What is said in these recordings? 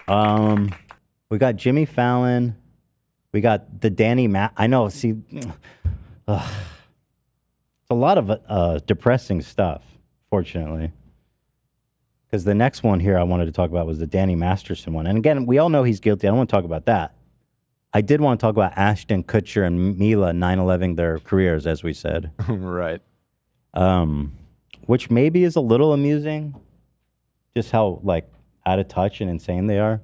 We got Jimmy Fallon. We got the Danny I know, see, it's a lot of depressing stuff, fortunately. Because the next one here I wanted to talk about was the Danny Masterson one. And again, we all know he's guilty. I don't want to talk about that. I did want to talk about Ashton Kutcher and Mila 9/11 their careers, as we said. Right. Which maybe is a little amusing, just how like out of touch and insane they are.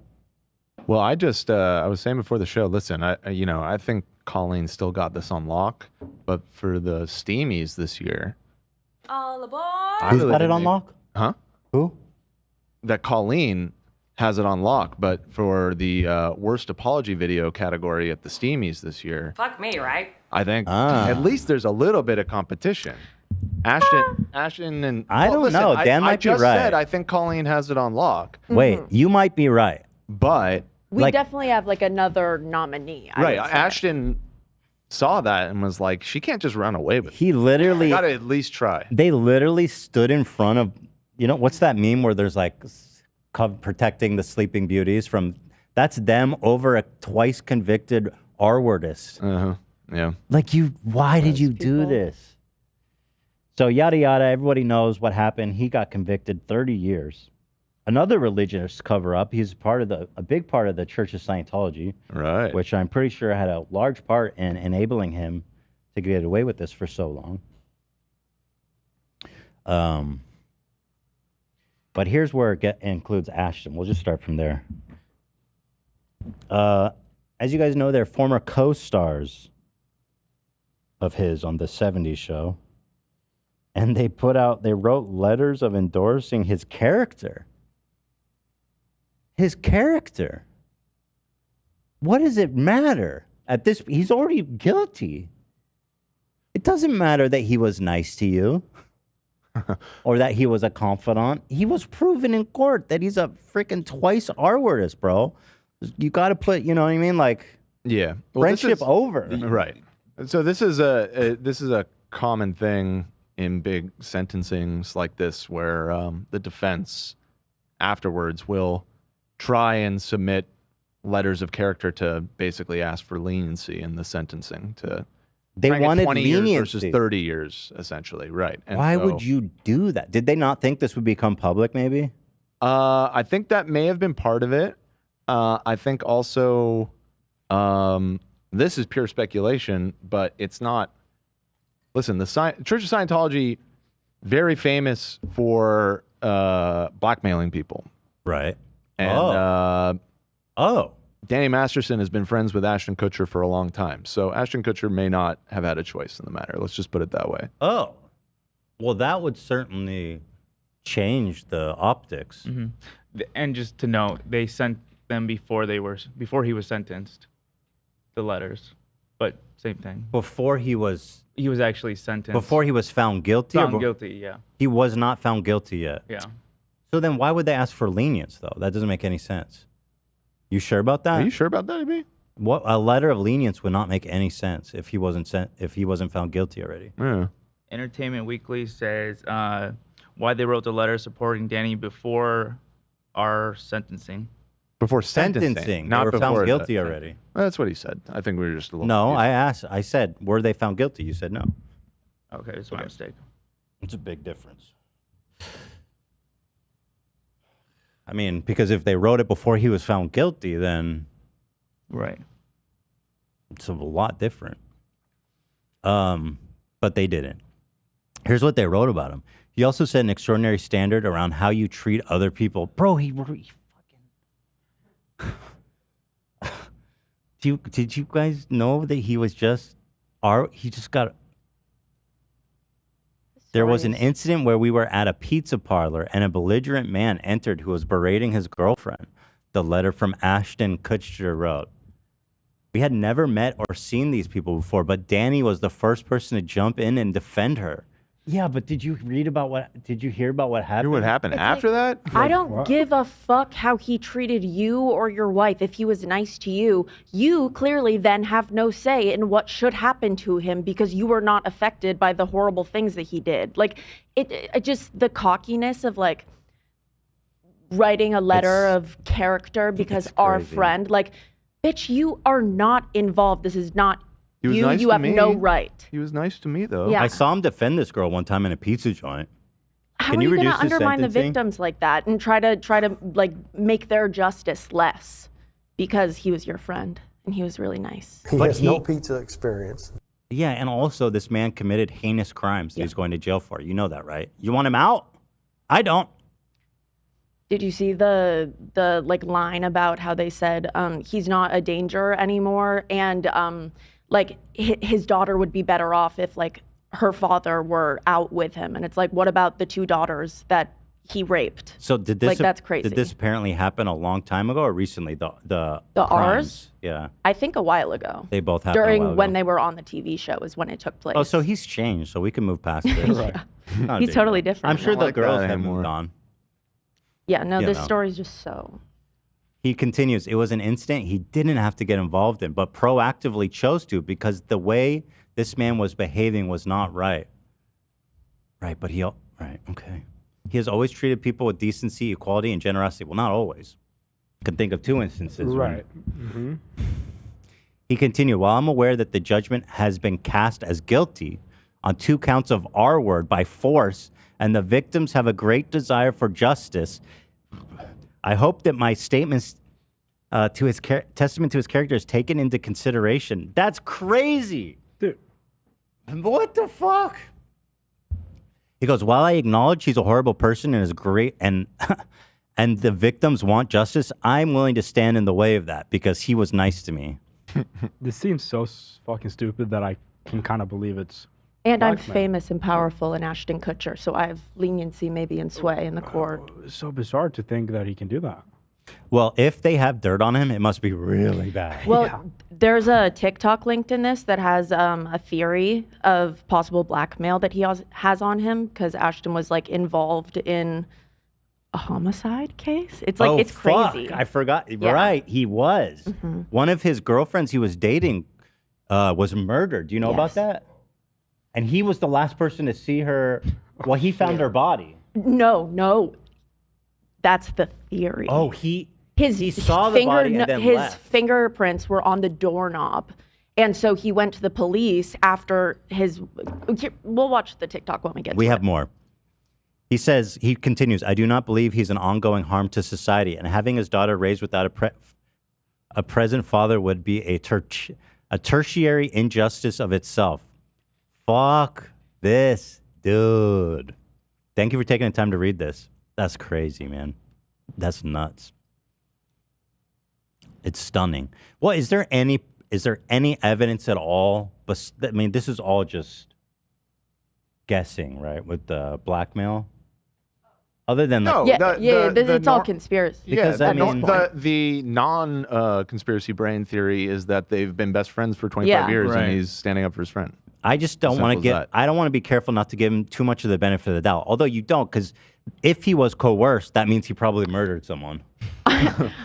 Well, I was saying before the show, listen, I think Colleen still got this on lock, but for the Steamies this year. All aboard! Who's got it on lock? Huh? Who? That Colleen has it on lock, but for the worst apology video category at the Steamies this year. Fuck me, right? I think at least there's a little bit of competition. Ashton and... I don't know. Dan might be right. I just said I think Colleen has it on lock. Wait, you might be right. But... We definitely have like another nominee. Right. Ashton saw that and was like, she can't just run away with it. He literally... Got to at least try. They literally stood in front of... You know, what's that meme where there's like protecting the Sleeping Beauties from... That's them over a twice convicted R-wordist. Yeah. Like why did you do this? So yada yada, everybody knows what happened. He got convicted 30 years. Another religious cover-up. He's a big part of the Church of Scientology. Right. Which I'm pretty sure had a large part in enabling him to get away with this for so long. But here's where it includes Ashton. We'll just start from there. As you guys know, they're former co-stars of his on the 70s show. And they wrote letters of endorsing his character. His character. What does it matter? He's already guilty. It doesn't matter that he was nice to you or that he was a confidant. He was proven in court that he's a freaking twice R-wordist, bro. You got to put, you know what I mean? Like, yeah, friendship over. Right. So this is a common thing in big sentencings like this where the defense afterwards will try and submit letters of character to basically ask for leniency in the sentencing. They wanted 20 years leniency versus 30 years, essentially. Right. And why would you do that? Did they not think this would become public, maybe? I think that may have been part of it. I think also this is pure speculation, but it's not. Listen, the Church of Scientology, very famous for blackmailing people. Right. And Danny Masterson has been friends with Ashton Kutcher for a long time. So Ashton Kutcher may not have had a choice in the matter. Let's just put it that way. Oh. Well, that would certainly change the optics. And just to note, they sent them before he was sentenced, the letters. But same thing. Before he was actually sentenced. Before he was found guilty? Found guilty, yeah. He was not found guilty yet. Yeah. So then why would they ask for lenience, though? That doesn't make any sense. You sure about that? Are you sure about that, AB? What a letter of lenience would not make any sense if he wasn't found guilty already. Yeah. Entertainment Weekly says why they wrote the letter supporting Danny before our sentencing. Before sentencing, not they were found guilty already. Well, that's what he said. I think we were just a little. No, confused. I said, were they found guilty? You said no. Okay, it's my mistake. It's a big difference. I mean, because if they wrote it before he was found guilty, then right, it's a lot different. But they didn't. Here's what they wrote about him. He also set an extraordinary standard around how you treat other people. Bro, he fucking... Did you guys know that he was just... He just got... There was an incident where we were at a pizza parlor and a belligerent man entered who was berating his girlfriend. The letter from Ashton Kutcher wrote. We had never met or seen these people before, but Danny was the first person to jump in and defend her. Yeah, but did you hear about what happened? What happened after that? I don't give a fuck how he treated you or your wife. If he was nice to you, you clearly then have no say in what should happen to him because you were not affected by the horrible things that he did. Like, it just the cockiness of like writing a letter It's- of character because it's our crazy. friend, like, bitch, you are not involved. This is not He was you. nice You to have me. no right. He was nice to me though. Yeah. I saw him defend this girl one time in a pizza joint. How Can are you you going to reduce the undermine the sentencing? victims like that and try to like make their justice less because he was your friend and he was really nice? He But has he- no pizza experience. Yeah, and also this man committed heinous crimes that he's going to jail for. You know that, right? You want him out? I don't. Did you see the like line about how they said he's not a danger anymore and like his daughter would be better off if like her father were out with him, and it's like, what about the 2 daughters that he raped? So did this? Like, that's crazy. Did this apparently happen a long time ago or recently? The The crimes? ours? Yeah, I think a while ago. they both happened a while During ago. when they were on the TV show is when it took place. Oh, so he's changed, so we can move past this. Right. Not a He's big totally deal. different I'm sure now. the Like girls that have anymore. moved on. Yeah, no, You this know. story's just so. He continues, it was an incident he didn't have to get involved in, but proactively chose to because the way this man was behaving was not right. Right, but right, okay. He has always treated people with decency, equality, and generosity. Well, not always. I can think of 2 instances. when- Right. Mm-hmm. He continued, while I'm aware that the judgment has been cast as guilty on 2 counts of R word by force, and the victims have a great desire for justice, I hope that my statements to his testament to his character is taken into consideration. That's crazy. Dude. What the fuck? He goes, while I acknowledge he's a horrible person and is great and and the victims want justice, I'm willing to stand in the way of that because he was nice to me. This seems so fucking stupid that I can kind of believe it's. And I'm Blackmail. famous and powerful in Ashton Kutcher, so I have leniency maybe and sway in the court. It's so bizarre to think that he can do that. Well, if they have dirt on him, it must be really bad. Well, Yeah. there's a TikTok linked in this that has a theory of possible blackmail that he has on him because Ashton was like involved in a homicide case. It's like oh, it's crazy. fuck. I forgot. Right, he was. One of his girlfriends he was dating was murdered. Do you know about Yes. that? And he was the last person to see her. Well, he found her body. No, that's the theory. Oh, he saw the finger, body and then his left. fingerprints were on the doorknob, and so he went to the police after his. We'll watch the TikTok when we get. We to have it. more. He says, he continues, I do not believe he's an ongoing harm to society, and having his daughter raised without a present father would be a tertiary injustice of itself. Fuck this, dude. Thank you for taking the time to read this. That's crazy, man. That's nuts. It's stunning. Well, is there any evidence at all? But I mean, this is all just guessing, right? With the blackmail. Other than like, No, it's all conspiracy. Because, yeah, I mean- the non-conspiracy brain theory is that they've been best friends for 25 Yeah. years Right. and he's standing up for his friend. I just don't Simple want to as get. that. I don't want to be careful not to give him too much of the benefit of the doubt. Although you don't, because if he was coerced, that means he probably murdered someone.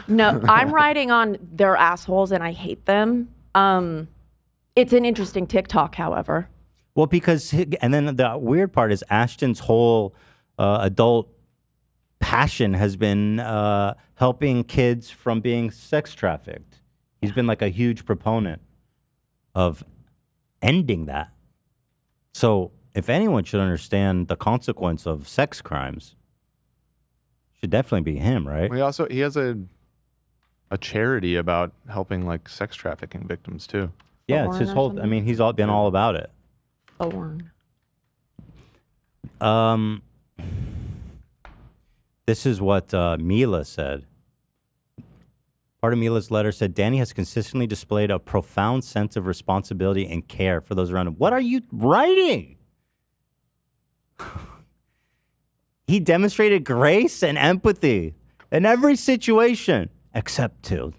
No, I'm riding on their assholes, and I hate them. It's an interesting TikTok, however. Well, because and then the weird part is Ashton's whole adult passion has been helping kids from being sex trafficked. He's been like a huge proponent of ending that. So if anyone should understand the consequence of sex crimes, should definitely be him, right? He has a charity about helping like sex trafficking victims too. Yeah, it's his Thorn or whole. I something? mean, he's been all about it. Thorn. This is what Mila said. Part of Mila's letter said, Danny has consistently displayed a profound sense of responsibility and care for those around him. What are you writing? He demonstrated grace and empathy in every situation except 2.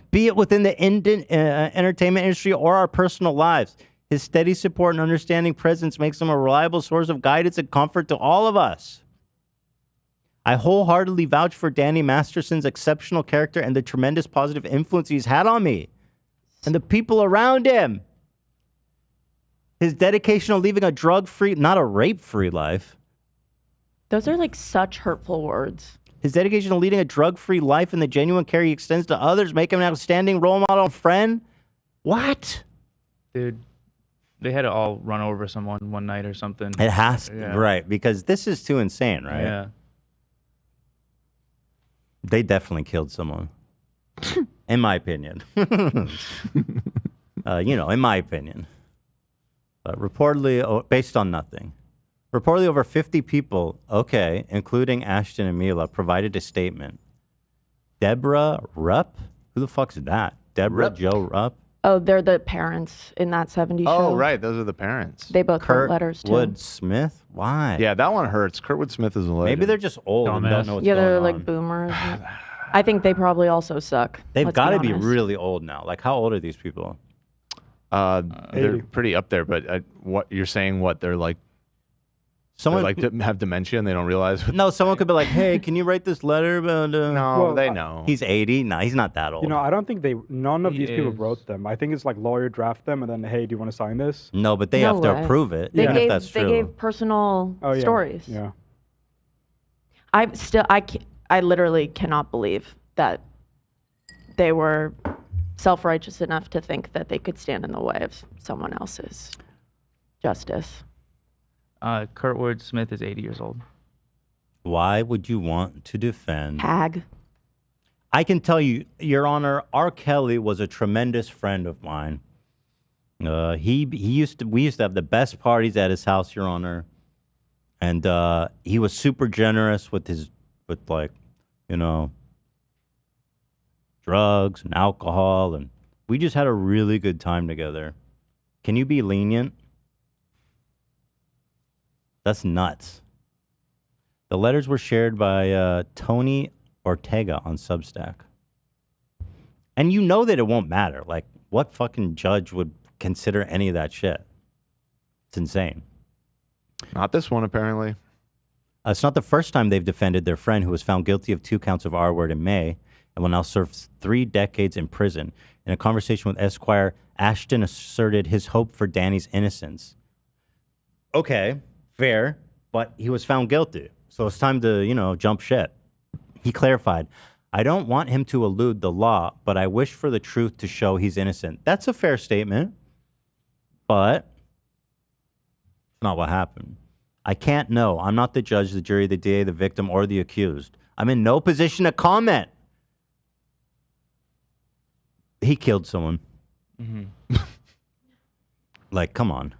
Be it within the entertainment industry or our personal lives. His steady support and understanding presence makes him a reliable source of guidance and comfort to all of us. I wholeheartedly vouch for Danny Masterson's exceptional character and the tremendous positive influence he's had on me and the people around him. His dedication to leaving a drug-free, not a rape-free life. Those are like such hurtful words. His dedication to leading a drug-free life and the genuine care he extends to others make him an outstanding role model and friend. What? Dude, they had to all run over someone one night or something. It has to, Yeah. right? Because this is too insane, right? Yeah. They definitely killed someone, in my opinion. In my opinion. Reportedly, based on nothing. Reportedly, over 50 people, including Ashton and Mila, provided a statement. Deborah Rupp? Who the fuck's that? Deborah Rupp. Joe Rupp? Oh, they're the parents in that 70s show. Oh, right. Those are the parents. They both wrote letters, too. Kurtwood Smith? Why? Yeah, that one hurts. Kurtwood Smith is a legend. Maybe they're just old and don't know what's Yeah, going they're on. like boomers. I think they probably also suck. They've let's got to be honest. really old now. Like, how old are these people? They're 80. pretty up there, but what you're saying? What they're like? Someone They have dementia and they don't realize. No, someone could be like, "Hey, can you write this letter?" But No, Well, they know. he's 80. No, he's not that old. You know, I don't think none of He these people is. wrote them. I think it's like lawyer draft them and then, hey, do you want to sign this? No, but they No have to way. approve it, They even gave if that's they true. gave personal Oh, yeah. stories. Yeah. I literally cannot believe that they were self-righteous enough to think that they could stand in the way of someone else's justice. Kurtwood Smith is 80 years old. Why would you want to defend? Hag. I can tell you, Your Honor, R. Kelly was a tremendous friend of mine. We used to have the best parties at his house, Your Honor, and he was super generous with drugs and alcohol, and we just had a really good time together. Can you be lenient? That's nuts. The letters were shared by Tony Ortega on Substack. And you know that it won't matter. Like, what fucking judge would consider any of that shit? It's insane. Not this one, apparently. It's not the first time they've defended their friend who was found guilty of 2 counts of R-word in May and will now serve 3 decades in prison. In a conversation with Esquire, Ashton asserted his hope for Danny's innocence. Okay, fair, but he was found guilty. So it's time to, jump ship. He clarified, I don't want him to elude the law, but I wish for the truth to show he's innocent. That's a fair statement, but it's not what happened. I can't know. I'm not the judge, the jury, the DA, the victim, or the accused. I'm in no position to comment. He killed someone. Mm-hmm. Like, come on.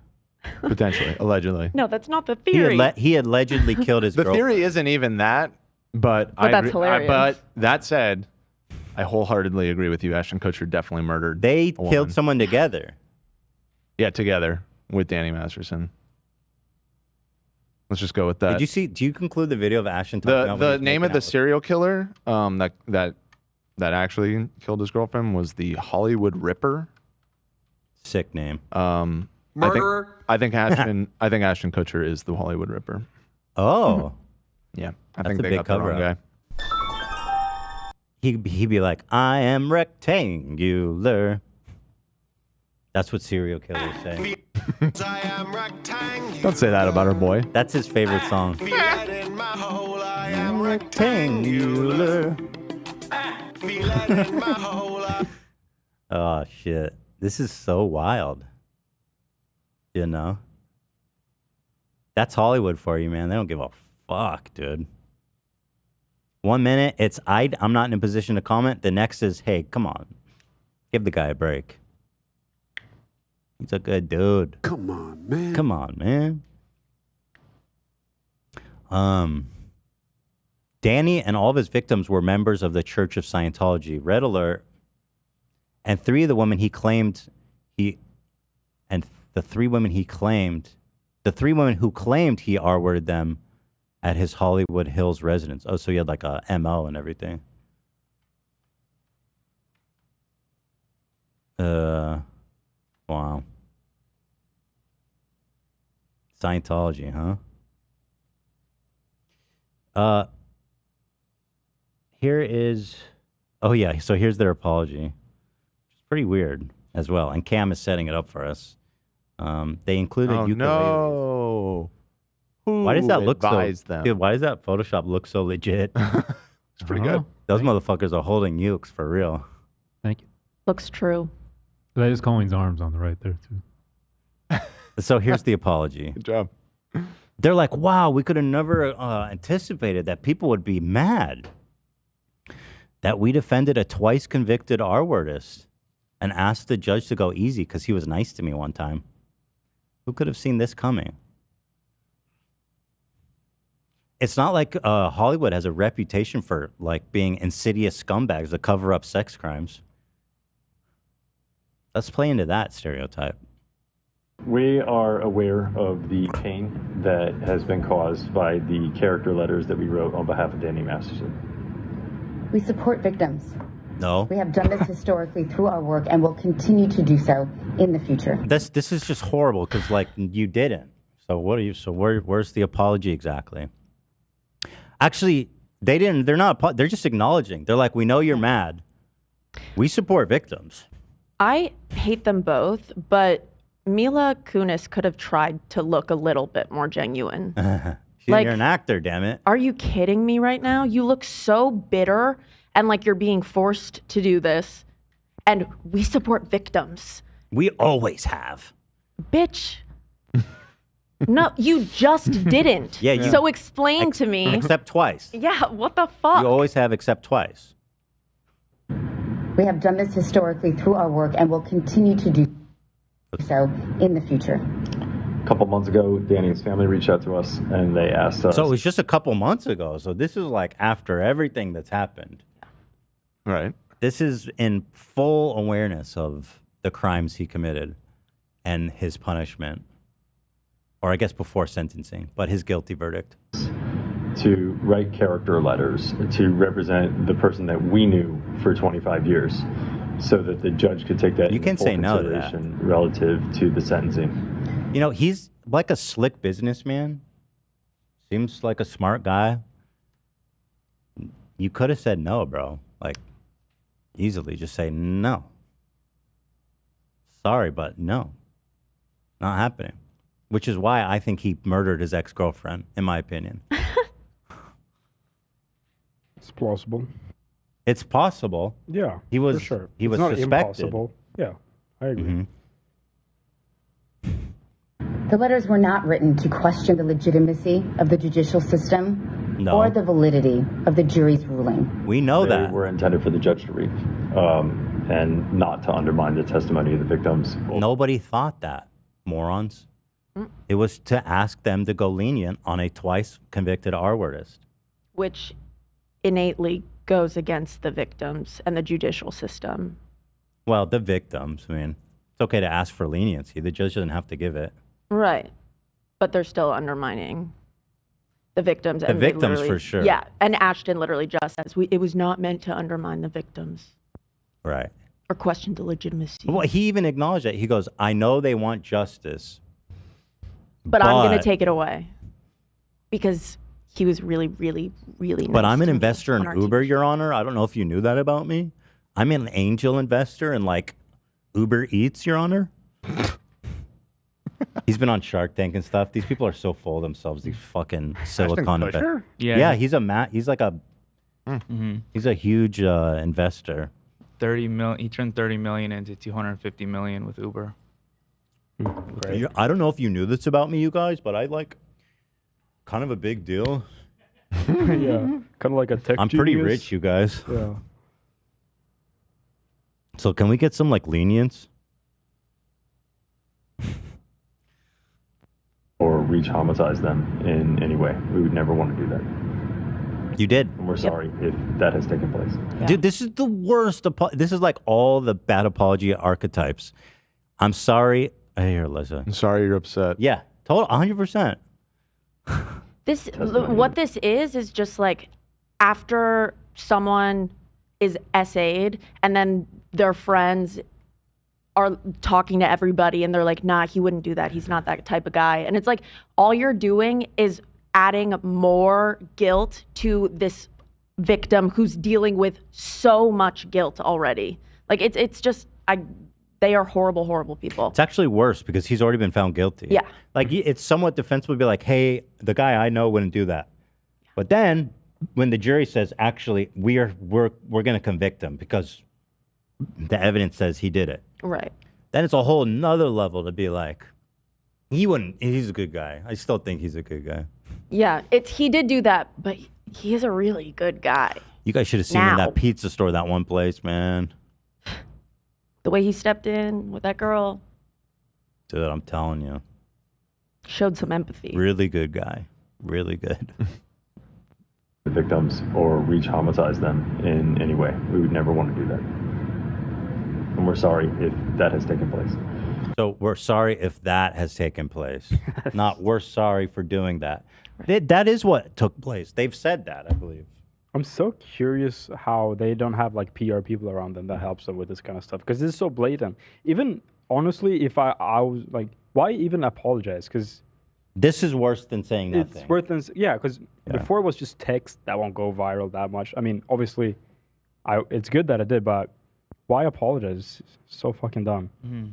Potentially, allegedly. No, that's not the theory. He allegedly killed his The girlfriend. theory isn't even that, but that's hilarious. But that said, I wholeheartedly agree with you. Ashton Kutcher definitely murdered. They a killed woman. someone together. Yeah, together with Danny Masterson. Let's just go with that. Do you conclude the video of Ashton talking about when he The was name making of the out with- serial killer that actually killed his girlfriend was the Hollywood Ripper. Sick name. Murderer. I think Ashton Kutcher is the Hollywood Ripper. Oh. Yeah, I That's think a they big got the wrong cover-up. guy. He'd be like, I am rectangular. That's what serial killers say. Don't say that about our boy. That's his favorite song. I am rectangular. Oh, shit. This is so wild. You know? That's Hollywood for you, man. They don't give a fuck, dude. 1 minute, it's I'm not in a position to comment. The next is, hey, come on. Give the guy a break. He's a good dude. Come on, man. Come on, man. Danny and all of his victims were members of the Church of Scientology. Red alert. And the 3 women who claimed he R-worded them at his Hollywood Hills residence. Oh, so he had like a MO and everything. Wow. Scientology, huh? So here's their apology. It's pretty weird as well. And Cam is setting it up for us. They included Oh ukuleles. no! Who Why does that look so? advised them? Dude, why does that Photoshop look so legit? It's pretty good. Those motherfuckers are holding nukes for real. Thank you. Looks true. That is Colleen's arms on the right there too. So here's the apology. Good job. They're like, wow, we could have never anticipated that people would be mad that we defended a twice convicted R-wordist and asked the judge to go easy because he was nice to me one time. Who could have seen this coming? It's not like Hollywood has a reputation for like being insidious scumbags that cover up sex crimes. Let's play into that stereotype. We are aware of the pain that has been caused by the character letters that we wrote on behalf of Danny Masterson. We support victims. No. We have done this historically through our work and will continue to do so in the future. This is just horrible because like you didn't. So what are you? So where's the apology exactly? Actually, they didn't. They're not. They're just acknowledging. They're like, we know you're mad. We support victims. I hate them both, but Mila Kunis could have tried to look a little bit more genuine. You're an actor, damn it. Are you kidding me right now? You look so bitter and like you're being forced to do this. And we support victims. We always have. Bitch. No, you just didn't. Yeah. So explain to me. Except twice. Yeah, what the fuck? You always have except twice. We have done this historically through our work and will continue to do so in the future. A couple months ago, Danny's family reached out to us and they asked us. So it was just a couple months ago. So this is like after everything that's happened. Right. This is in full awareness of the crimes he committed and his punishment. Or I guess before sentencing, but his guilty verdict. To write character letters to represent the person that we knew for 25 years so that the judge could take that You into can full say no to that. consideration relative to the sentencing. You know, he's like a slick businessman. Seems like a smart guy. You could have said no, bro. Like, easily just say no. Sorry, but no. Not happening. Which is why I think he murdered his ex-girlfriend, in my opinion. It's plausible. It's possible. Yeah, He was, for sure. he It's was not suspected. impossible. Yeah, I agree. The letters were not written to question the legitimacy of the judicial system No. or the validity of the jury's ruling. We know They that. were intended for the judge to read and not to undermine the testimony of the victims. Nobody thought that, morons. It was to ask them to go lenient on a twice convicted R-wordist. Which innately goes against the victims and the judicial system. Well, the victims, I mean, it's okay to ask for leniency. The judge doesn't have to give it. Right. But they're still undermining the victims. The and they victims, literally- for sure. Yeah. And Ashton literally just says, it was not meant to undermine the victims Right. or question the legitimacy. Well, he even acknowledged that. He goes, I know they want justice. But I'm going to take it away because he was really, really, really nice But I'm an to me investor in on our Uber, team. Your Honor. I don't know if you knew that about me. I'm an angel investor in like Uber Eats, Your Honor. He's been on Shark Tank and stuff. These people are so full of themselves. These fucking silicon Kutcher? investors. Yeah. He's he's like a he's a huge investor. 30 million. He turned 30 million into 250 million with Uber. Great. I don't know if you knew this about me, you guys, but I like kind of a big deal. Yeah, kind of like a tech. I'm pretty genius. rich, you guys. Yeah. So can we get some like lenience? Or reach homicides them in any way. We would never want to do that. You did. And we're sorry if that has taken place. Yeah. Dude, this is the worst. This is like all the bad apology archetypes. I'm sorry. Here, Liza. I'm sorry you're upset. Yeah, total 100%. What this is just like after someone is SA'd and then their friends are talking to everybody and they're like, nah, he wouldn't do that. He's not that type of guy. And it's like, all you're doing is adding more guilt to this victim who's dealing with so much guilt already. Like it's just, they are horrible, horrible people. It's actually worse because he's already been found guilty. Yeah. Like it's somewhat defensible to be like, hey, the guy I know wouldn't do that. But then when the jury says, actually, we're going to convict him because the evidence says he did it. Right. Then it's a whole nother level to be like, he's a good guy. I still think he's a good guy. Yeah, he did do that, but he is a really good guy. You guys should have seen him in that pizza store, that one place, man. The way he stepped in with that girl. Dude, I'm telling you. Showed some empathy. Really good guy. Really good. The victims or reach homicides them in any way. We would never want to do that. And we're sorry if that has taken place. So we're sorry if that has taken place. Not we're sorry for doing that. That is what took place. They've said that, I believe. I'm so curious how they don't have like PR people around them that helps them with this kind of stuff because this is so blatant. Even honestly, if I was like, why even apologize? Because this is worse than saying nothing. It's worse than because before it was just text that won't go viral that much. I mean, obviously, it's good that I did, but why apologize? It's so fucking dumb.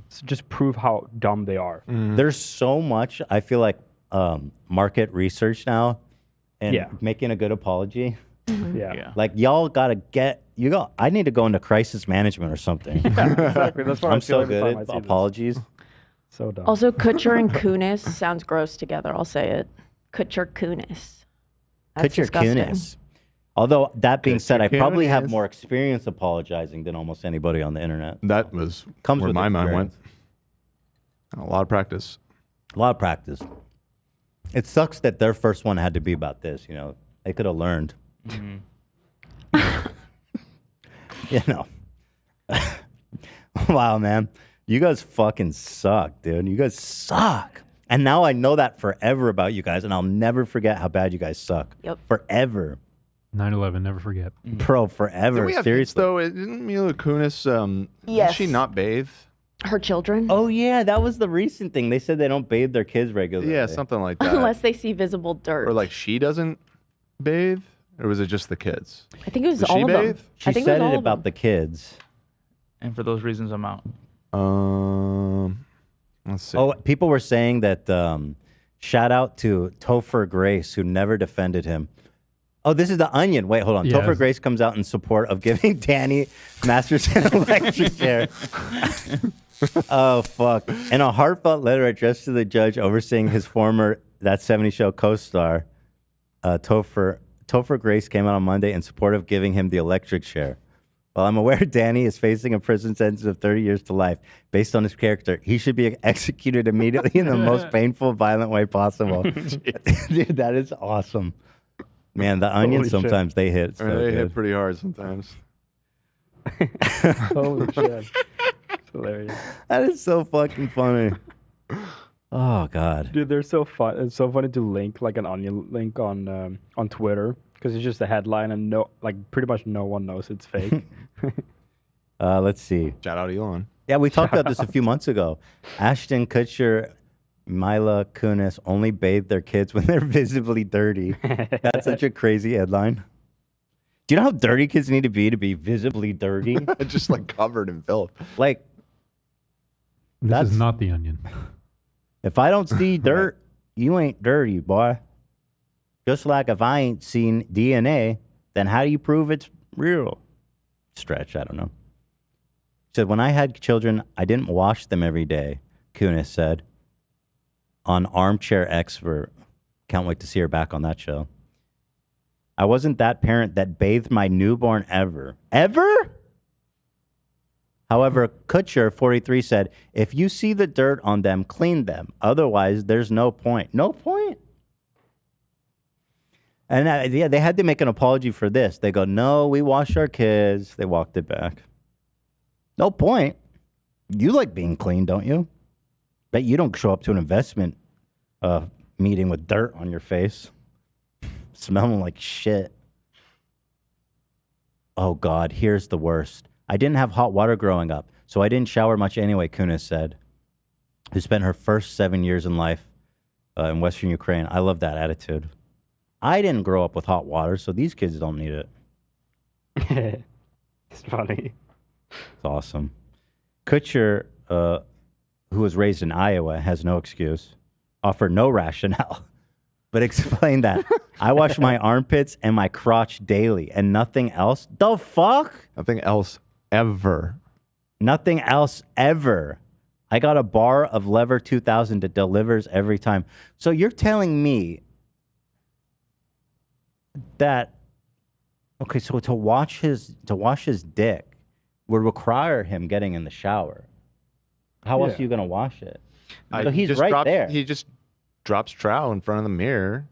So just prove how dumb they are. There's so much. I feel like market research now, and making a good apology. Yeah. Like y'all gotta I need to go into crisis management or something. Exactly. That's what I'm so good at apologies. So dumb. Also, Kutcher and Kunis sounds gross together. I'll say it. Kutcher Kunis. That's Kutcher disgusting. Kunis. Although that being said, I probably have Kunis. more experience apologizing than almost anybody on the internet. That was Comes where with my mind went. experience. A lot of practice. A lot of practice. It sucks that their first one had to be about this. You know, they could have learned. You know. Wow, man. You guys fucking suck, dude. You guys suck. And now I know that forever about you guys, and I'll never forget how bad you guys suck. Yep. Forever. 9/11, never forget. Bro, forever. Did we have Seriously. though? Didn't Mila Kunis, Yes. did she not bathe? Her children? Oh, yeah. That was the recent thing. They said they don't bathe their kids regularly. Yeah, something like that. Unless they see visible dirt. Or like she doesn't bathe? Or was it just the kids? I think it was Does all she of bathe? them. She I think said it was it all of about them. the kids. And for those reasons, I'm out. Let's see. Oh, people were saying that shout out to Topher Grace, who never defended him. Oh, this is the Onion. Wait, hold on. Yes. Topher Grace comes out in support of giving Danny Masterson an electric chair. Oh, fuck. In a heartfelt letter addressed to the judge overseeing his former That 70 Show co-star, Topher Grace came out on Monday in support of giving him the electric chair. While I'm aware Danny is facing a prison sentence of 30 years to life based on his character, he should be executed immediately in the most painful, violent way possible. Dude, that is awesome. Man, the Onion, Holy shit. sometimes they hit so they hit good. pretty hard sometimes. Holy shit. It's hilarious. That is so fucking funny. Oh, God. Dude, they're so fun. It's so funny to link like an Onion link on Twitter because it's just a headline and pretty much no one knows it's fake. Let's see. Shout out Elon. Yeah, we talked about this a few months ago. Ashton Kutcher, Mila Kunis only bathe their kids when they're visibly dirty. That's such a crazy headline. Do you know how dirty kids need to be visibly dirty? Just like covered in filth. Like, This is not the Onion. if I don't see dirt, you ain't dirty, boy. Just like if I ain't seen DNA, then how do you prove it's real? Stretch, I don't know. Said, when I had children, I didn't wash them every day, Kunis said. On Armchair Expert. Can't wait to see her back on that show. I wasn't that parent that bathed my newborn ever. Ever? However, Kutcher, 43, said, if you see the dirt on them, clean them. Otherwise, there's no point. No point? And yeah, they had to make an apology for this. They go, no, we wash our kids. They walked it back. No point. You like being clean, don't you? Bet you don't show up to an investment meeting with dirt on your face. Smelling like shit. Oh, God, here's the worst. I didn't have hot water growing up, so I didn't shower much anyway, Kunis said, who spent her first 7 years in life in Western Ukraine. I love that attitude. I didn't grow up with hot water, so these kids don't need it. It's funny. It's awesome. Kutcher, who was raised in Iowa, has no excuse, offered no rationale, but explained that I wash my armpits and my crotch daily and nothing else. The fuck? Nothing else ever. Nothing else ever. I got a bar of Lever 2000 that delivers every time. So you're telling me that, okay, so to wash his dick would require him getting in the shower. How else are you going to wash it? So he's right there. He just drops trowel in front of the mirror,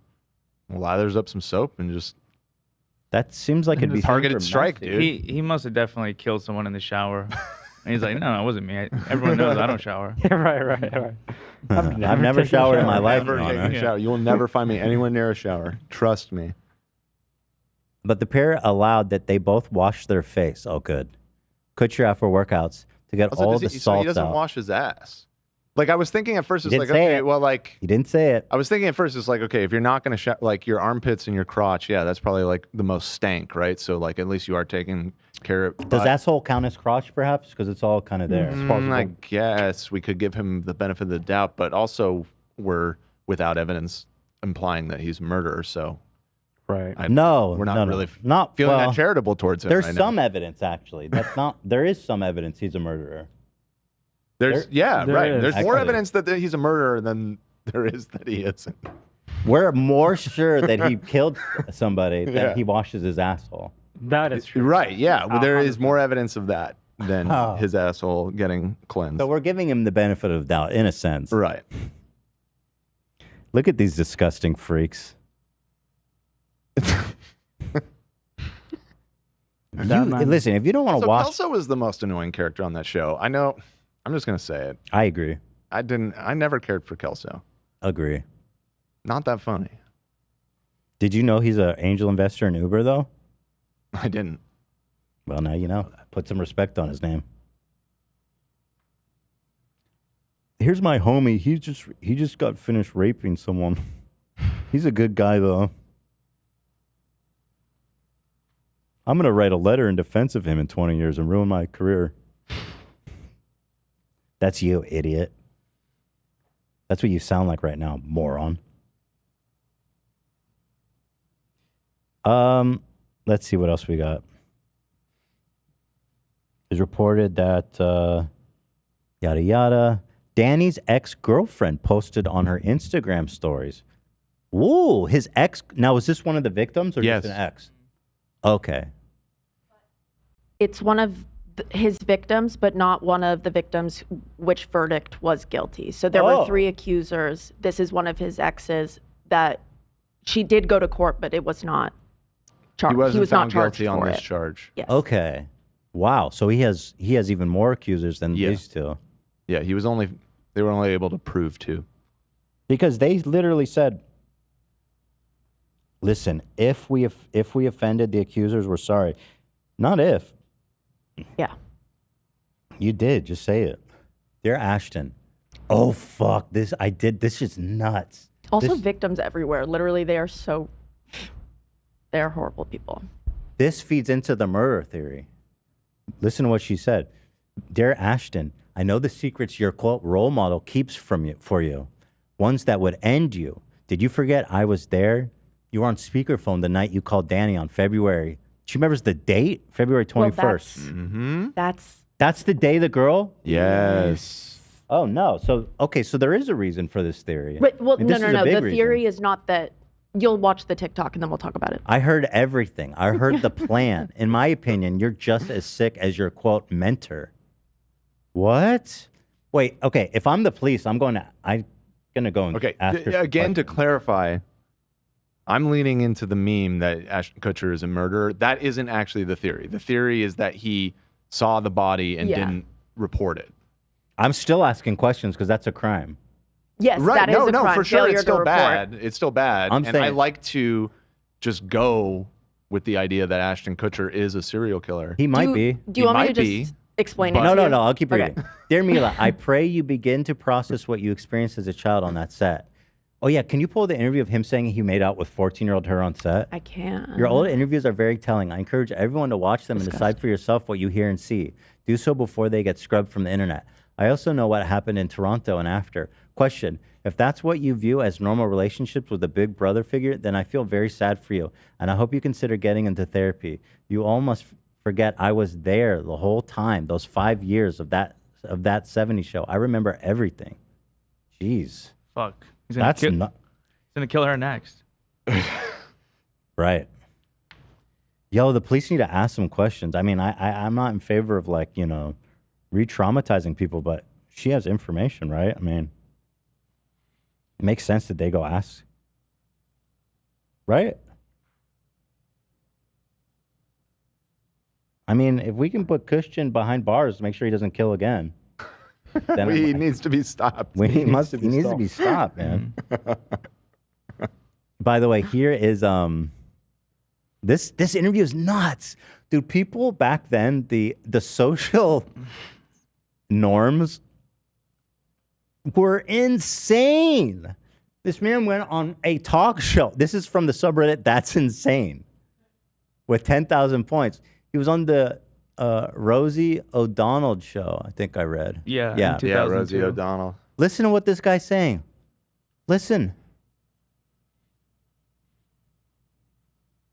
lathers up some soap, and just... That seems like it'd be targeted strike, dude. He must have definitely killed someone in the shower. And he's like, no, it wasn't me. Everyone knows I don't shower. right. I've never showered in my life. Never Your taken Honor. a shower. You will never find me anywhere near a shower. Trust me. But the pair allowed that they both wash their face. Oh, good. Kutcher after workouts to get Also, all the so salt he doesn't out. wash his ass. Like, I was thinking at first, it's Didn't like, say okay, it. well, like... He didn't say it. I was thinking at first, it's like, okay, if you're not going to... like, your armpits and your crotch, yeah, that's probably, like, the most stank, right? So, like, at least you are taking care of... Does asshole count as crotch, perhaps? Because it's all kind of there. I guess we could give him the benefit of the doubt, but also we're without evidence implying that he's a murderer, so... Right. we're not no. really not feeling well, that charitable towards him There's right now. some evidence, actually. That's not... There is some evidence he's a murderer. There's there right. is. There's more Actually. evidence that he's a murderer than there is that he isn't. We're more sure that he killed somebody than Yeah. he washes his asshole. That is true. Right, yeah. Well, there is more evidence of that than Oh. his asshole getting cleansed. So we're giving him the benefit of the doubt, in a sense. Right. Look at these disgusting freaks. Listen, if you don't want to So watch... Kelso was the most annoying character on that show. I know. I'm just gonna say it. I agree. I never cared for Kelso. Agree. Not that funny. Did you know he's an angel investor in Uber, though? I didn't. Well, now you know. Put some respect on his name. Here's my homie. He just got finished raping someone. He's a good guy, though. I'm going to write a letter in defense of him in 20 years and ruin my career. That's you, idiot. That's what you sound like right now, moron. Let's see what else we got. It's reported that yada yada. Danny's ex-girlfriend posted on her Instagram stories. Ooh, his ex. Now, is this one of the victims or Yes. just an ex? Okay. It's one of his victims, but not one of the victims which verdict was guilty. So there Oh. were 3 accusers. This is one of his exes that she did go to court, but it was not charged. He wasn't was found not charged guilty on for this it. charge. Yes. Okay. Wow. So he has even more accusers than Yeah. these two. Yeah, they were only able to prove 2. Because they literally said, listen, if we offended the accusers, we're sorry. Not if. Yeah. You did. Just say it. Dear Ashton. Oh, fuck. This is nuts. Also, This- victims everywhere. Literally, they're horrible people. This feeds into the murder theory. Listen to what she said. Dear Ashton, I know the secrets your quote role model keeps for you, ones that would end you. Did you forget I was there? You were on speakerphone the night you called Danny on February. She remembers the date, February 21st. That's the day the girl? Yes. Oh, no. So, okay, so there is a reason for this theory. But, well, I mean, this is a no. big The reason. theory is not that. You'll watch the TikTok and then we'll talk about it. I heard everything. I heard the plan. In my opinion, you're just as sick as your quote mentor. What? Wait, okay. If I'm the police, I'm gonna go and Okay. ask her. Again, to clarify, I'm leaning into the meme that Ashton Kutcher is a murderer. That isn't actually the theory. The theory is that he saw the body and didn't report it. I'm still asking questions because that's a crime. Yes, Right. that is a crime. For sure. Failure It's to still report. bad. It's still bad. I'm and I saying- like to just go with the idea that Ashton Kutcher is a serial killer. He might be. Do you want me to just explain it? No, to no, you? no. I'll keep Okay. reading. Dear Mila, I pray you begin to process what you experienced as a child on that set. Oh, yeah. Can you pull the interview of him saying he made out with 14-year-old her on set? I can't. Your old interviews are very telling. I encourage everyone to watch them and decide for yourself what you hear and see. Do so before they get scrubbed from the internet. I also know what happened in Toronto and after. Question. If that's what you view as normal relationships with a big brother figure, then I feel very sad for you. And I hope you consider getting into therapy. You almost forget I was there the whole time, those 5 years of that 70s show. I remember everything. Jeez. Fuck. He's That's gonna kill her next. Right. Yo, the police need to ask some questions. I mean, I'm not in favor of, like, you know, re-traumatizing people, but she has information, right? I mean, it makes sense that they go ask. Right? I mean, if we can put Christian behind bars to make sure he doesn't kill again, then he needs to be stopped. He needs to be stopped, man. By the way, here is this interview is nuts, dude. People back then, the social norms were insane. This man went on a talk show. This is from the subreddit That's Insane with 10,000 points. He was on the Rosie O'Donnell show, I think I read. Yeah, yeah, Rosie O'Donnell. Listen to what this guy's saying. Listen.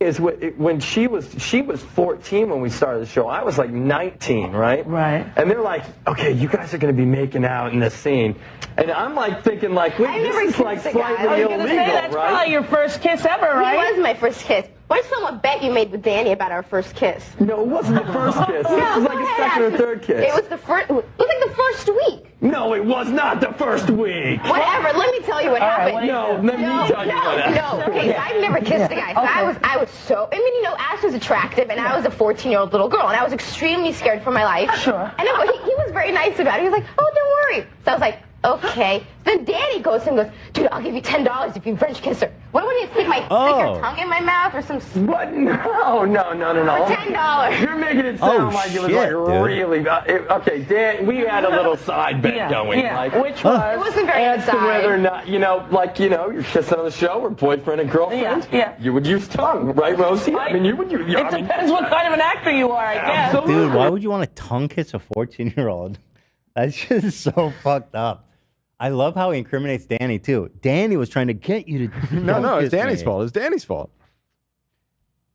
Is when she was 14 when we started the show. I was like 19, right? Right. And they're like, okay, you guys are going to be making out in this scene, and I'm like thinking like, wait, this is like slightly illegal, that's right? probably your first kiss ever, right? It was my first kiss. What's someone bet you made with Danny about our first kiss? No, it wasn't the first kiss. No, This was like a second or third kiss. It was the first. It was like the first week. No, it was not the first week. Whatever. Let me tell you what happened. Let me tell you what happened. No. Okay, so I've never kissed a guy. So I was so. I mean, you know, Ash was attractive, and I was a 14-year-old little girl, and I was extremely scared for my life. Sure. And then, he was very nice about it. He was like, "Oh, don't worry." So I was like, "Okay." Then Danny goes and goes, "Dude, I'll give you $10 if you French kiss her." What would you stick her tongue in my mouth or some? What? No. For $10. You're making it sound like it was like really. Okay, Dan, we had a little side bet going. Yeah. Like, Which was? It wasn't very as to side. whether or not, you're kissing on the show or boyfriend and girlfriend. Yeah. You would use tongue, right, Rosie? I mean, you would use. It depends what kind of an actor you are, I guess. Dude, why would you want to tongue kiss a 14-year-old? That's just so fucked up. I love how he incriminates Danny, too. Danny was trying to get you to No, it's Danny's fault. It's Danny's fault.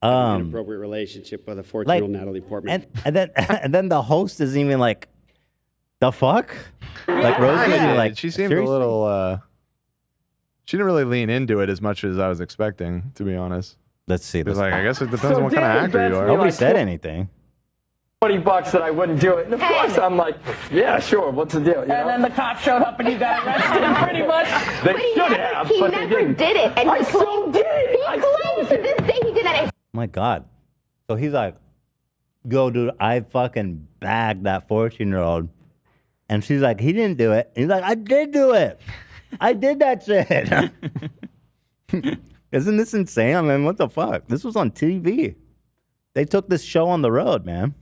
An inappropriate relationship with a 14-year-old Natalie Portman. And then the host is even like, the fuck? Like, Rosie, like, she seemed seriously? a little. She didn't really lean into it as much as I was expecting, to be honest. Let's see. It's like, I guess it depends on what kind of actor you are. Nobody said anything. $20 that I wouldn't do it. And of course, I'm like, yeah, sure. What's the deal? You know? And then the cops showed up and you got arrested, pretty much. They should have, He but they never didn't. did it. And I so did it. He claims to this day he did that. My God. So he's like, yo, dude, I fucking bagged that 14-year-old. And she's like, he didn't do it. He's like, I did do it. I did that shit. Isn't this insane? I mean, what the fuck? This was on TV. They took this show on the road, man.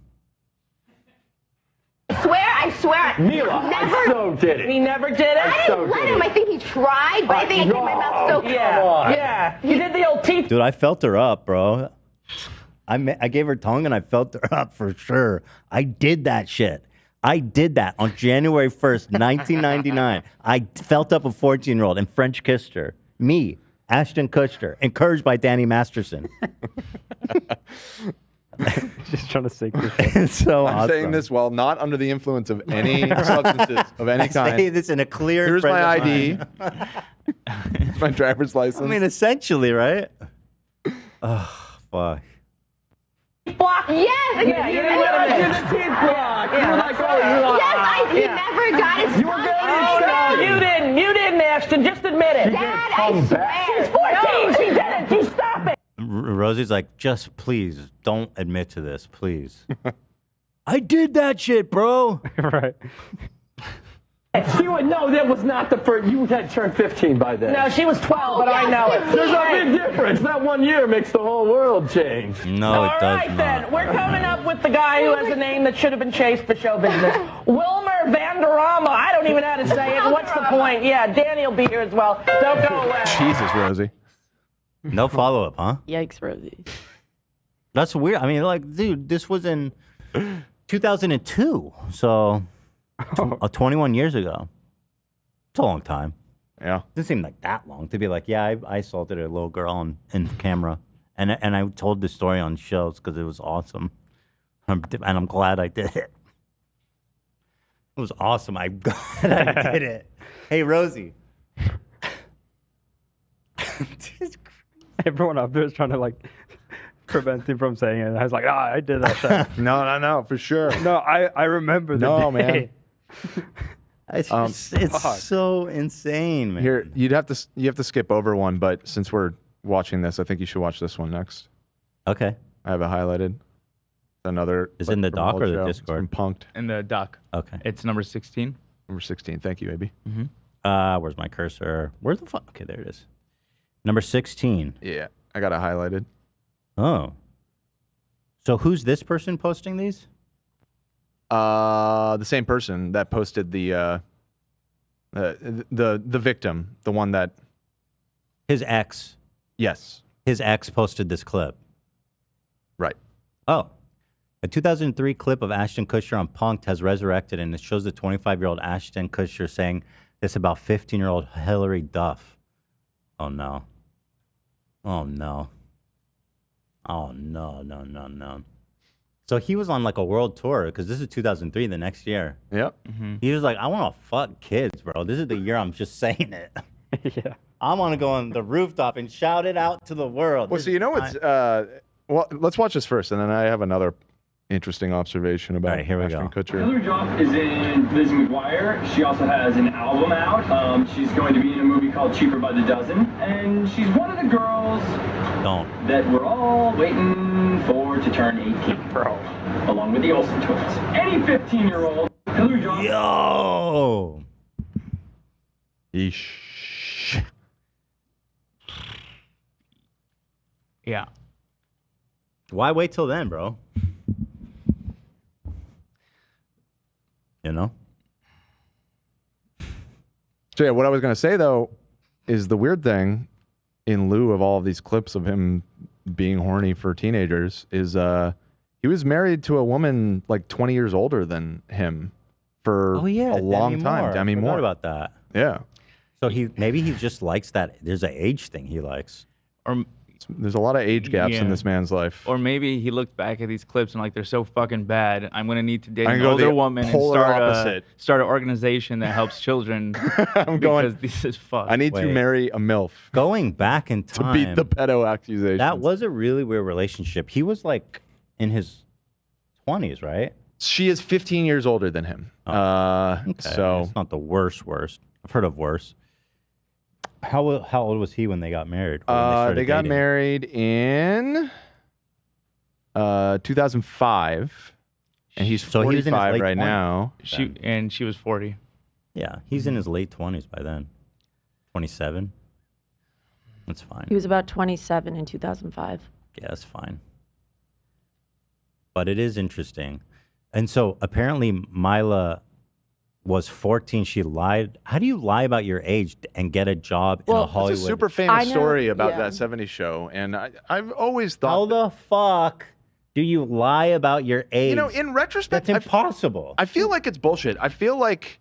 I swear. Mila, I so did it. He never did it? I didn't let him. I think he tried, but I think I kept my mouth so Yeah, yeah. You did the old teeth. Dude, I felt her up, bro. I gave her tongue and I felt her up for sure. I did that shit. I did that on January 1st, 1999. I felt up a 14-year-old and French kissed her. Me, Ashton Kutcher, encouraged by Danny Masterson. Just trying to sink this. It's so I'm awesome. saying this while not under the influence of any substances of any I kind. say this in a clear. Here's frame my of ID. mind. My driver's license. I mean, essentially, right? Oh, fuck. block. Yes. Yeah, you didn't let him do the teeth block. Yeah. You were like, oh, Yes, he never got his tongue. No, you didn't, Ashton. Just admit it. Dad, I swear. She's 14. She didn't. You stop it. Rosie's like, just please don't admit to this, please. I did that shit, bro. Right. She would know that was not the first. You had turned 15 by then. No, she was 12, but I know it. There's a big difference. That 1 year makes the whole world change. No, it does All right, not. then. We're coming up with the guy who has a name that should have been chased for show business. Wilmer Vanderama. I don't even know how to say it. What's the point? Yeah, Danny will be here as well. Don't go away. Jesus, Rosie. No follow-up, huh? Yikes, Rosie. That's weird. I mean, like, dude, this was in 2002, so 21 years ago. It's a long time. Yeah. Doesn't seem like that long to be like, yeah, I assaulted a little girl in camera. And I told the story on shows because it was awesome. And I'm glad I did it. It was awesome. I'm glad I did it. Hey, Rosie. Everyone up there is trying to like prevent him from saying it. I was like, I did that shit. No, for sure. No, I remember the No, day. man. It's so insane, man. Here, you have to skip over one, but since we're watching this, I think you should watch this one next. Okay. I have it highlighted. Another. Is it in the doc or the Discord? From Punked. In the doc. Okay. It's number 16. Number 16. Thank you, AB. Where's my cursor? Where's the fuck? Okay, there it is. Number 16. Yeah, I got it highlighted. Oh. So who's this person posting these? The same person that posted the victim, the one that his ex. Yes. His ex posted this clip. Right. Oh. A 2003 clip of Ashton Kutcher on Punk'd has resurrected, and it shows the 25-year-old Ashton Kutcher saying this about 15-year-old Hillary Duff. Oh, no. Oh, no. Oh, no. So he was on like a world tour because this is 2003, the next year. Yep. He was like, I want to fuck kids, bro. This is the year I'm just saying it. Yeah. I want to go on the rooftop and shout it out to the world. Well, so you know what's well, let's watch this first, and then I have another interesting observation about Ashton Kutcher. Hillary Duff is in Lizzie McGuire. She also has an album out. She's going to be in a movie called Cheaper by the Dozen, and she's one of the girls that we're all waiting for to turn 18, along with the Olsen twins. Any 15-year-old Hillary Duff. Yo. Yeesh. Yeah. Why wait till then, bro? You know? So yeah, what I was going to say though is the weird thing, in lieu of all of these clips of him being horny for teenagers, is he was married to a woman like 20 years older than him for a long time. Demi Moore. Forgot about that. Yeah. So maybe he just likes that. There's an age thing he likes. Or there's a lot of age gaps in this man's life. Or maybe he looked back at these clips and like, they're so fucking bad. I'm gonna need to date I an go older the woman and polar start opposite. start an organization that helps children. I'm going. This is fucked. I need to marry a MILF. Going back in time to beat the pedo accusations. That was a really weird relationship. He was like in his 20s, right? She is 15 years older than him. Okay. So it's not the worst. I've heard of worse. How old was he when they got married? Or when they got dating? married in 2005, and he's 45 he was in his late right 20s. now. She was 40. Yeah, he's in his late 20s by then. 27. That's fine. He was about 27 in 2005. Yeah, that's fine. But it is interesting. And so apparently Mila was 14. She lied. How do you lie about your age and get a job in a Hollywood? It's a super famous story about that 70s show, and I've always thought. How the fuck do you lie about your age? You know, in retrospect, that's impossible. I feel like it's bullshit. I feel like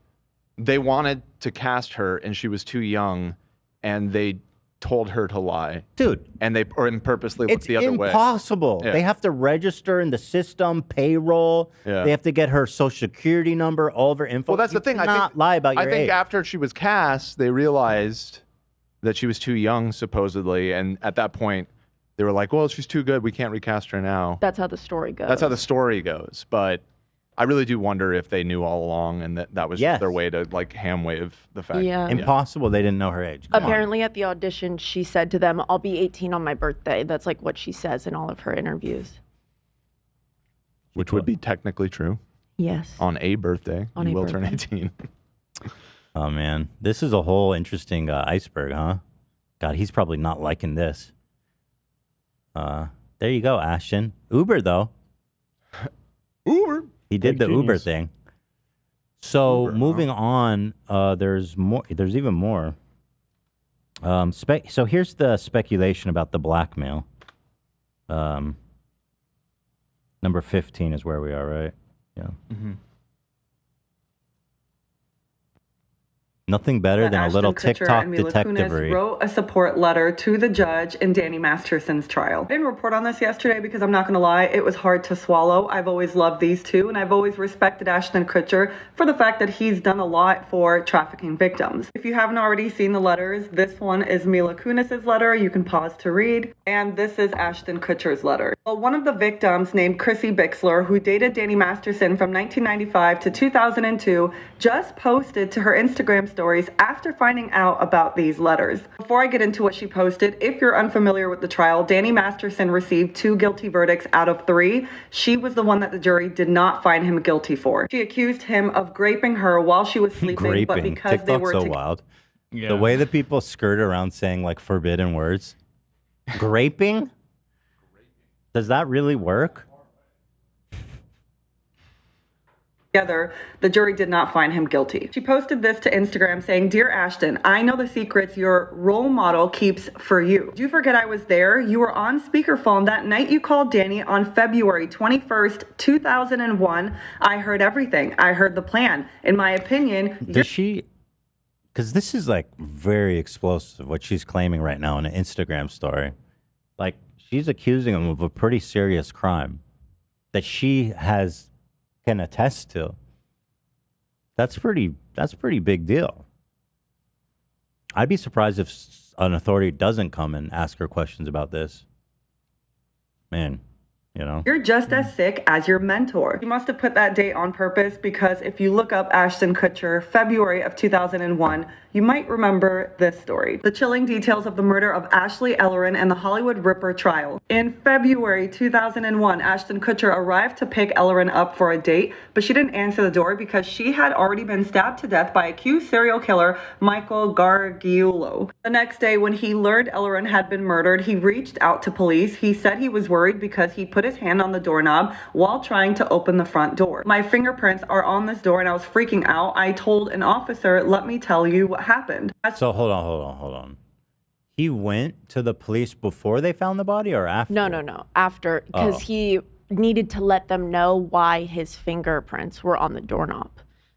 they wanted to cast her, and she was too young, and they told her to lie, dude, and they purposely looked the other way. It's impossible. Yeah. They have to register in the system, payroll. Yeah. They have to get her social security number, all of her info. Well, that's the thing. I cannot lie about your I think age. after she was cast, they realized that she was too young, supposedly, and at that point, they were like, "Well, she's too good. We can't recast her now." That's how the story goes. That's how the story goes. But I really do wonder if they knew all along, and that was Yes. their way to like ham wave the fact. Yeah. Impossible. They didn't know her age. Come on. Apparently at the audition, she said to them, I'll be 18 on my birthday. That's like what she says in all of her interviews. Which would be technically true. Yes. On a birthday, On you a will turn birthday. 18. Oh man, this is a whole interesting iceberg, huh? God, he's probably not liking this. There you go, Ashton. Uber though. Uber. He did Big the Uber genius. thing. So moving on, there's more. There's even more. So here's the speculation about the blackmail. Number 15 is where we are, right? Yeah. Nothing better that than a Ashton little Kutcher TikTok and Mila Kunis detectivery. wrote a support letter to the judge in Danny Masterson's trial. I didn't report on this yesterday because I'm not going to lie, it was hard to swallow. I've always loved these two, and I've always respected Ashton Kutcher for the fact that he's done a lot for trafficking victims. If you haven't already seen the letters, this one is Mila Kunis's letter. You can pause to read. And this is Ashton Kutcher's letter. Well, one of the victims, named Chrissy Bixler, who dated Danny Masterson from 1995 to 2002, just posted to her Instagram stories after finding out about these letters. Before I get into what she posted, if you're unfamiliar with the trial, Danny Masterson received 2 guilty verdicts out of 3. She was the one that the jury did not find him guilty for. She accused him of graping her while she was sleeping, but because TikTok's they were so wild. The way that people skirt around saying like forbidden words. Graping? Does that really work? Together, the jury did not find him guilty. She posted this to Instagram saying, "Dear Ashton, I know the secrets your role model keeps for you. Did you forget I was there? You were on speakerphone that night you called Danny on February 21st, 2001. I heard everything. I heard the plan. In my opinion..." Does she... Because this is like very explosive, what she's claiming right now in an Instagram story. Like, she's accusing him of a pretty serious crime that she can attest to. That's pretty big deal. I'd be surprised if an authority doesn't come and ask her questions about this. Man, you know. You're just as sick as your mentor. You must have put that date on purpose because if you look up Ashton Kutcher, February of 2001, you might remember this story. The chilling details of the murder of Ashley Ellerin and the Hollywood Ripper trial. In February 2001, Ashton Kutcher arrived to pick Ellerin up for a date, but she didn't answer the door because she had already been stabbed to death by accused serial killer Michael Gargiulo. The next day, when he learned Ellerin had been murdered, he reached out to police. He said he was worried because he put his hand on the doorknob while trying to open the front door. "My fingerprints are on this door and I was freaking out. I told an officer, let me tell you what happened." So hold on. He went to the police before they found the body or after? No. After, because he needed to let them know why his fingerprints were on the doorknob.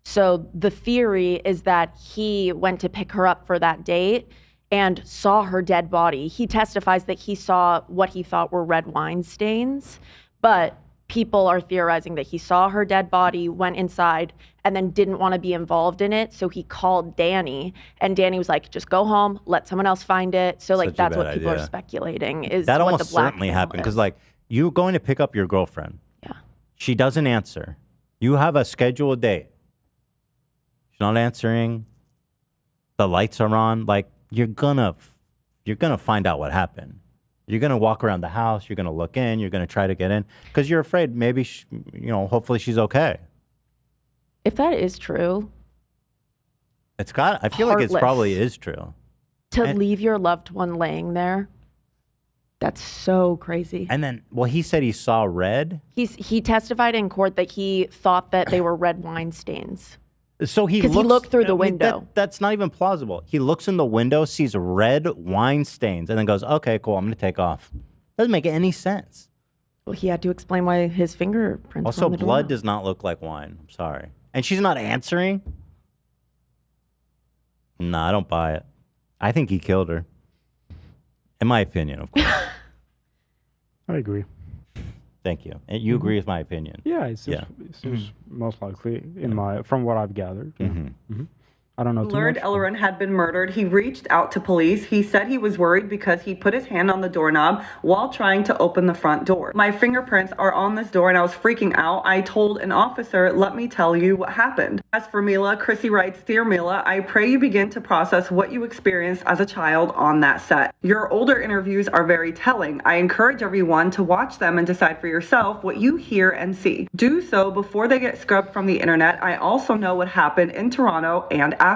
So the theory is that he went to pick her up for that date and saw her dead body. He testifies that he saw what he thought were red wine stains, but people are theorizing that he saw her dead body, went inside, and then didn't want to be involved in it. So he called Danny, and Danny was like, just go home, let someone else find it. So like, that's what people are speculating is that what almost the blackmail certainly happened. Because is. like, you're going to pick up your girlfriend. Yeah. She doesn't answer. You have a scheduled date. She's not answering. The lights are on. Like, you're gonna find out what happened. You're gonna walk around the house. You're gonna look in. You're gonna try to get in because you're afraid maybe hopefully she's okay. If that is true, I feel like it probably is true. To leave your loved one laying there, that's so crazy. And then, well, he said he saw red. He testified in court that he thought that they were red wine stains. So he looked through the window. That's not even plausible. He looks in the window, sees red wine stains, and then goes, "Okay, cool, I'm going to take off." Doesn't make any sense. Well, he had to explain why his fingerprints Also, were on the blood doorknob. does not look like wine. I'm sorry. And she's not answering? No, I don't buy it. I think he killed her. In my opinion, of course. I agree. Thank you. And you agree with my opinion? Yeah, it seems most likely from what I've gathered. Yeah. I don't know too Learned much. Ellerin had been murdered. He reached out to police. He said he was worried because he put his hand on the doorknob while trying to open the front door. "My fingerprints are on this door and I was freaking out. I told an officer, let me tell you what happened." As for Mila, Chrissy writes, "Dear Mila, I pray you begin to process what you experienced as a child on that set. Your older interviews are very telling. I encourage everyone to watch them and decide for yourself what you hear and see. Do so before they get scrubbed from the internet. I also know what happened in Toronto and after."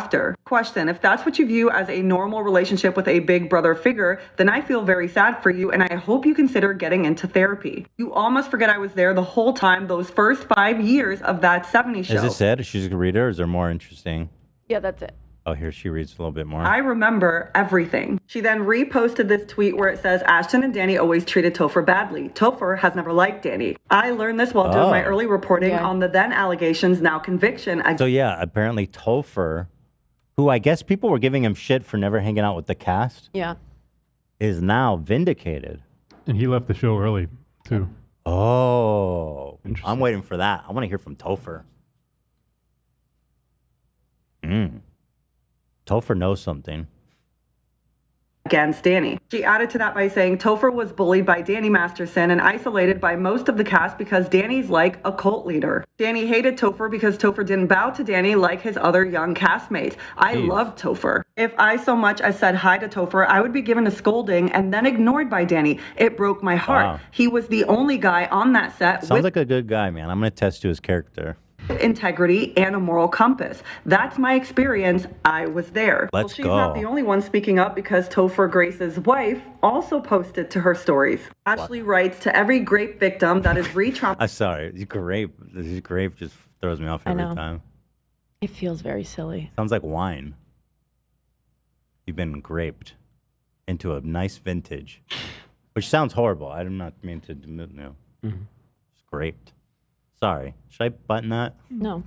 Question: if that's what you view as a normal relationship with a big brother figure, then I feel very sad for you and I hope you consider getting into therapy. You all must forget I was there the whole time, those first 5 years of that 70s show. Is this it? She's a reader, or is there more interesting? Yeah, that's it. Oh, here she reads a little bit more. I remember everything. She then reposted this tweet where it says, "Ashton and Danny always treated Topher badly. Topher has never liked Danny. I learned this while doing my early reporting on the then allegations, now conviction." So yeah, apparently Topher who I guess people were giving him shit for never hanging out with the cast, Yeah. is now vindicated. And he left the show early, too. Oh, I'm waiting for that. I want to hear from Topher. Topher knows something. Against Danny. She added to that by saying Topher was bullied by Danny Masterson and isolated by most of the cast because Danny's like a cult leader. Danny hated Topher because Topher didn't bow to Danny like his other young castmates. I loved Topher. If I so much as said hi to Topher, I would be given a scolding and then ignored by Danny. It broke my heart. Wow. He was the only guy on that set Sounds with like a good guy, man. I'm going to test to his character. integrity and a moral compass. That's my experience. I was there. Let's she's go. not the only one speaking up because Topher Grace's wife also posted to her stories. Ashley writes to every grape victim that is re-traumatized. I'm sorry. This grape just throws me off I every know. time. It feels very silly. Sounds like wine. You've been graped into a nice vintage, which sounds horrible. I do not mean to, It's graped. Sorry. Should I button that? No.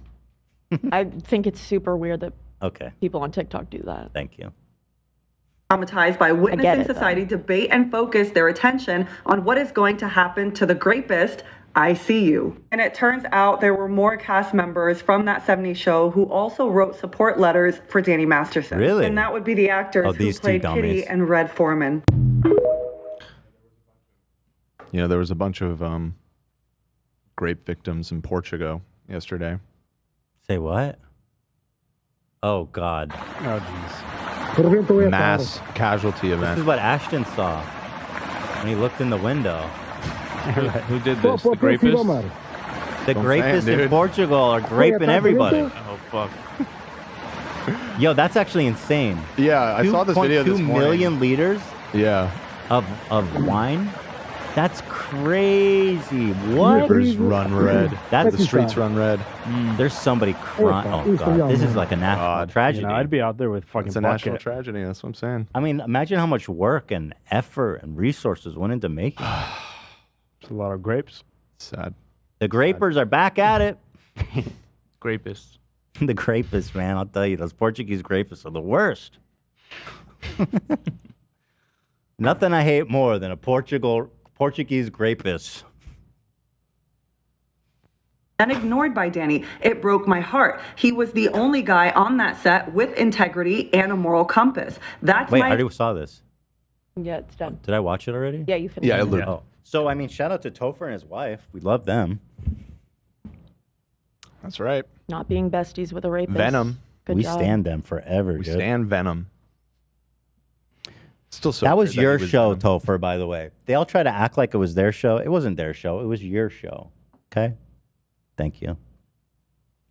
I think it's super weird that Okay. people on TikTok do that. Thank you. Traumatized by witnessing it, though. society debate and focus their attention on what is going to happen to the grapist. I see you. And it turns out there were more cast members from that 70s show who also wrote support letters for Danny Masterson. Really? And that would be the actors who these two played dummies. Kitty and Red Foreman. You know, there was a bunch of grape victims in Portugal yesterday. Say what? Oh, God. Oh, jeez. Mass casualty This event. is what Ashton saw when he looked in the window. Who did this? The grapist? The Don't grapists say it, in dude. Portugal are graping everybody. Oh, fuck. Yo, that's actually insane. Yeah, I saw this video this 2.2 morning. million liters Yeah. of wine? That's crazy. What? Rivers run red. That's The streets run red. There's somebody crying. Oh, God. This is like a national tragedy. You know, I'd be out there with fucking It's a national bucket. tragedy. That's what I'm saying. I mean, imagine how much work and effort and resources went into making it. It's a lot of grapes. Sad. The grapers are back at it. Grapists. The grapists, man. I'll tell you, those Portuguese grapists are the worst. Nothing I hate more than a Portuguese grapist. And ignored by Danny. It broke my heart. He was the only guy on that set with integrity and a moral compass. That's Wait, my I already saw this. Yeah, it's done. Did I watch it already? Yeah, you finished. Yeah, I it. looked. Oh. So, I mean, shout out to Topher and his wife. We love them. That's right. Not being besties with a rapist. Venom. Good we job. stand them forever, We dude. stand Venom. Still so that was weird your he was show, Venom. Topher, by the way. They all try to act like it was their show. It wasn't their show. It was your show. Okay? Thank you.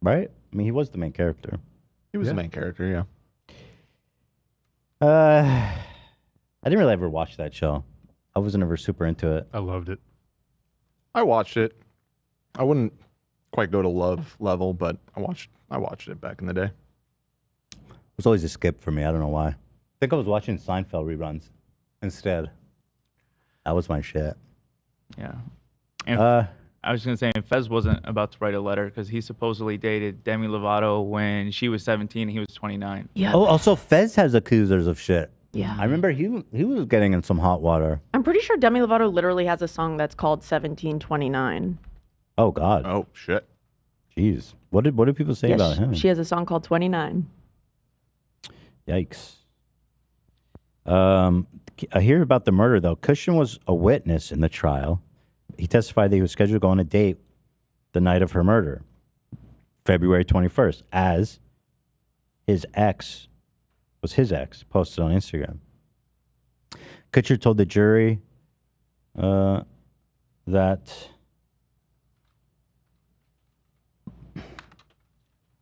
Right? I mean, he was the main character. He was the main character, yeah. I didn't really ever watch that show. I wasn't ever super into it. I loved it. I watched it. I wouldn't quite go to love level, but I watched it back in the day. It was always a skip for me. I don't know why. I think I was watching Seinfeld reruns instead. That was my shit. Yeah. And I was going to say, and Fez wasn't about to write a letter because he supposedly dated Demi Lovato when she was 17 and he was 29. Yeah. Oh, also Fez has accusers of shit. Yeah. I remember he was getting in some hot water. I'm pretty sure Demi Lovato literally has a song that's called 1729. Oh God. Oh shit. Jeez. What did people say Yes, about him? she has a song called 29. Yikes. I hear about the murder though. Kutcher was a witness in the trial. He testified that he was scheduled to go on a date the night of her murder, February 21st, as his ex posted on Instagram. Kutcher told the jury that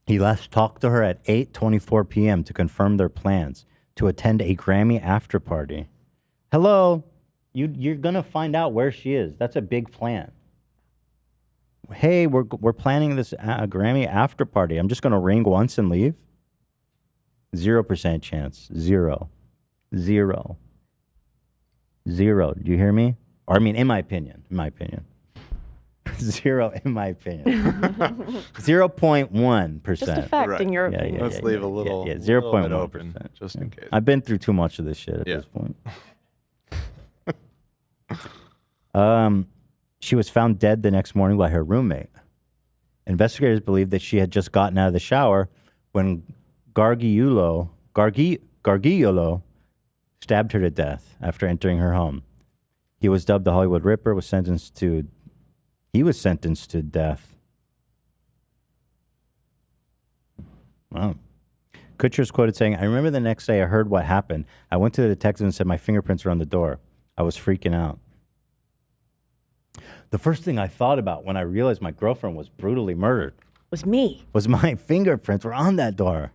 he last talked to her at 8:24 p.m. to confirm their plans to attend a Grammy after party. Hello, you're gonna find out where she is. That's a big plan. Hey, we're planning this Grammy after party. I'm just gonna ring once and leave. 0% chance. Zero. Do you hear me? Or I mean, in my opinion. Zero, in my opinion. 0.1%. Just a fact in your opinion. Let's leave a little, yeah, little bit 0.1%. open, just in case. I've been through too much of this shit at this point. She was found dead the next morning by her roommate. Investigators believe that she had just gotten out of the shower when Gargiulo stabbed her to death after entering her home. He was dubbed the Hollywood Ripper, he was sentenced to death. Wow. Kutcher is quoted saying, "I remember the next day I heard what happened. I went to the detective and said my fingerprints are on the door. I was freaking out." The first thing I thought about when I realized my girlfriend was brutally murdered was me. Was my fingerprints were on that door.